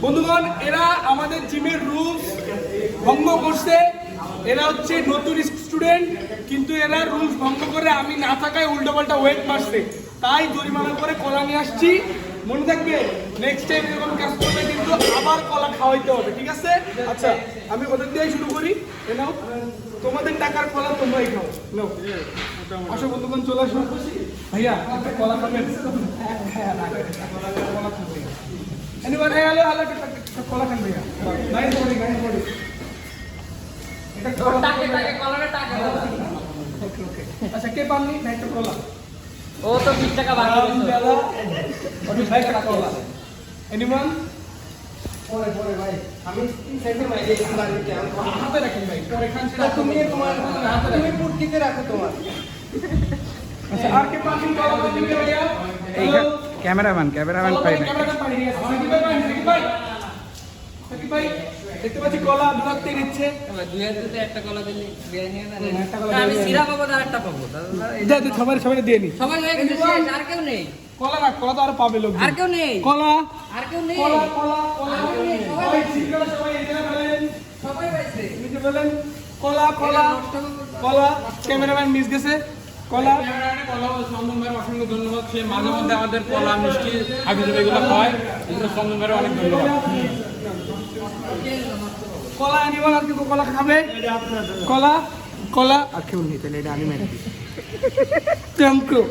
বন্ধুগণ, এরা আমাদের জিমের রুলস ভঙ্গ করছে। এরা হচ্ছে নতুন স্টুডেন্ট, কিন্তু এরা রুলস ভঙ্গ করে আমি না থাকায় উল্টোপাল্টা ওয়েট মারছে, তাই জরিমানা করে কলা নিয়ে আসছি। মনে থাকবে, নেক্সট টাইম এরকম কাজ করবে কিন্তু আবার কলা খাওয়াইতে হবে, ঠিক আছে? আচ্ছা, আমি ওদের দিয়েই শুরু করি। নাও, তোমাদের টাকার কলা তোমরাই খাও। নাও, আসো বন্ধুগণ, চলে আসো। ভাইয়া একটা কলা খাবেন? কলা খাবেন? Anyone? Hey, hello, কলা খান ভাইয়া। Nice body, nice body. এটা টাকে কলাটা টাকে। ওকে ওকে। আচ্ছা, কে পাননি? না একটা কলা। ও তো 20 টাকা বাকি আছে। ওটা ভাই একটা কলা। Anyone? পরে ভাই। আমি সাইডে মাইরে বাড়িতে হাতে রাখেন ভাই। পরে খান সেটা তুমি তোমার হাতে তুমি পুটকিতে রাখো তোমার। আচ্ছা, আর কে পাননি কলা পাননি ভাইয়া? এই ক্যামেরাম্যান পাই না। দেখতে পাচ্ছি কলা দুধতে নিচ্ছে। দুই হাতে একটা কলা দিলে বিরিয়ানি না। আমি সিরা পাবো আর একটা পাবো। সবাই দিয়ে নি। সবাই হয়ে গেছে, শেষ আর কেউ নেই। কলা না, কলা তো আর পাবে লোক। আর কেউ নেই। কলা আর কেউ নেই। কলা কলা কলা সবাই সবাই এখানে ফেলেন। সবাই পাইছে। নিচে ফেলেন। কলা কলা কলা। ক্যামেরাম্যান মিস গেছে। কলা চন্দন ভাইয়ের অসংখ্য ধন্যবাদ। সে মাঝে মধ্যে আমাদের কলা মিষ্টি হাবিজাবি এগুলো খায়, এগুলো চন্দন ভাইয়ের অনেক ধন্যবাদ। কলা নিবেন, আর কি কলা খাবে? কলা কলা আর কেউ নেই, তাহলে এটা আমি মেরে দিই। Thank you.